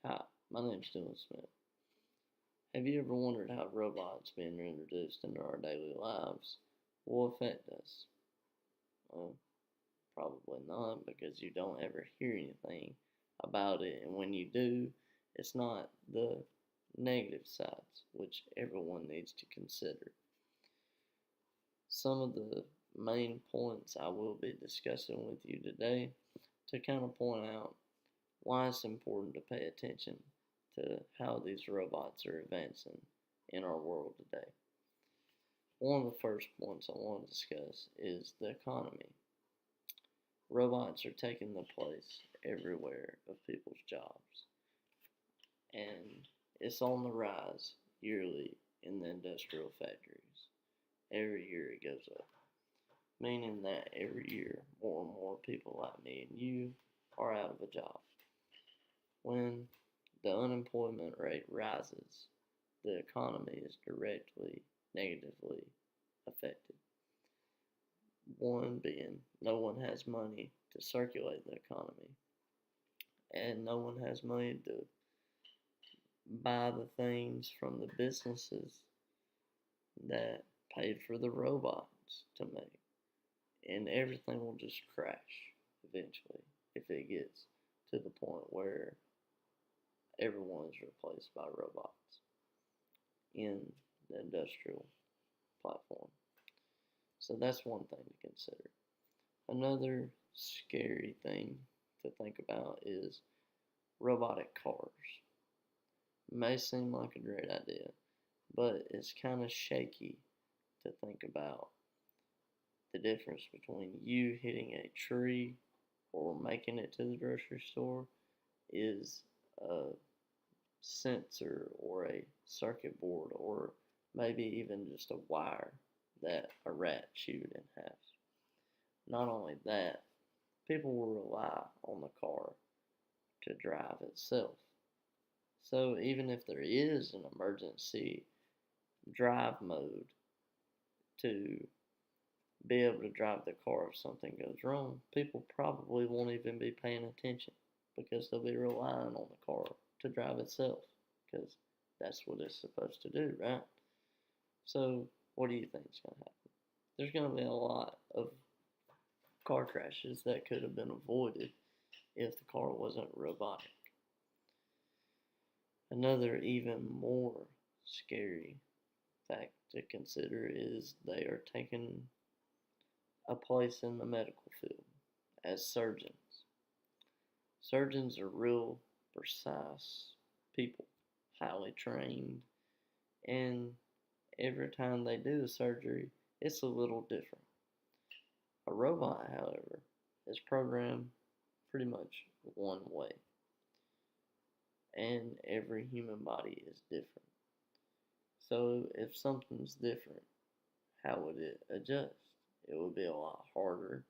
Hi, my name's Dylan Smith. Have you ever wondered how robots being introduced into our daily lives will affect us? Well, probably not because you don't ever hear anything about it, and when you do, it's not the negative sides, which everyone needs to consider. Some of the main points I will be discussing with you today to kind of point out why it's important to pay attention to how these robots are advancing in our world today. One of the first points I want to discuss is the economy. Robots are taking the place everywhere of people's jobs, and it's on the rise yearly in the industrial factories. Every year it goes up, meaning that every year more and more people like me and you are out of a job. When the unemployment rate rises, the economy is directly negatively affected. One being no one has money to circulate the economy, and no one has money to buy the things from the businesses that paid for the robots to make. And everything will just crash eventually if it gets to the point where everyone is replaced by robots in the industrial platform. So that's one thing to consider. Another scary thing to think about is robotic cars. It may seem like a great idea, but it's kind of shaky to think about the difference between you hitting a tree or making it to the grocery store is a sensor or a circuit board or maybe even just a wire that a rat chewed in half. Not only that, people will rely on the car to drive itself. So even if there is an emergency drive mode to be able to drive the car if something goes wrong, people probably won't even be paying attention because they'll be relying on the car to drive itself because that's what it's supposed to do, right? So, what do you think is going to happen? There's going to be a lot of car crashes that could have been avoided if the car wasn't robotic. Another even more scary fact to consider is they are taking a place in the medical field as surgeons. Surgeons are real precise people, highly trained, and every time they do a surgery, it's a little different. A robot, however, is programmed pretty much one way, and every human body is different. So if something's different, how would it adjust? It would be a lot harder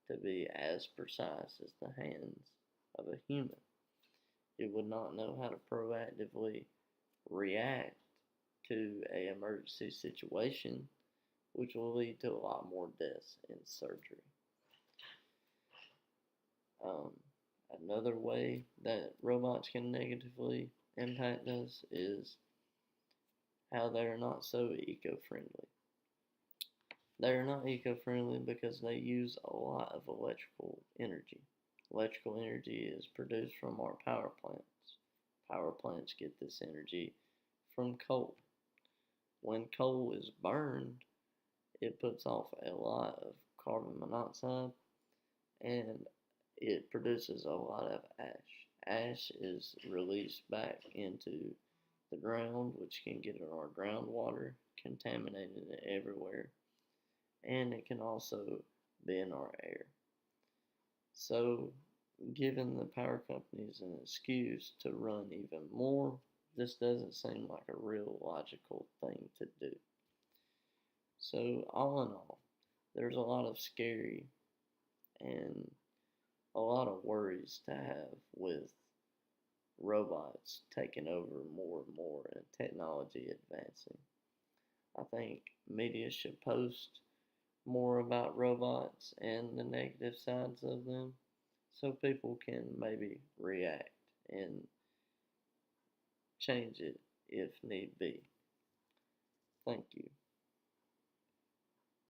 to be as precise as the hands of a human. It would not know how to proactively react to an emergency situation, which will lead to a lot more deaths in surgery. Another way that robots can negatively impact us is how they are not so eco-friendly. They are not eco-friendly because they use a lot of electrical energy. Electrical energy is produced from our power plants. Power plants get this energy from coal. When coal is burned, it puts off a lot of carbon monoxide and it produces a lot of ash. Ash is released back into the ground, which can get in our groundwater, contaminating it everywhere, and it can also be in our air. So, giving the power companies an excuse to run even more just doesn't seem like a real logical thing to do. So, all in all, there's a lot of scary and a lot of worries to have with robots taking over more and more and technology advancing. I think media should post more about robots and the negative sides of them so people can maybe react and change it if need be. Thank you.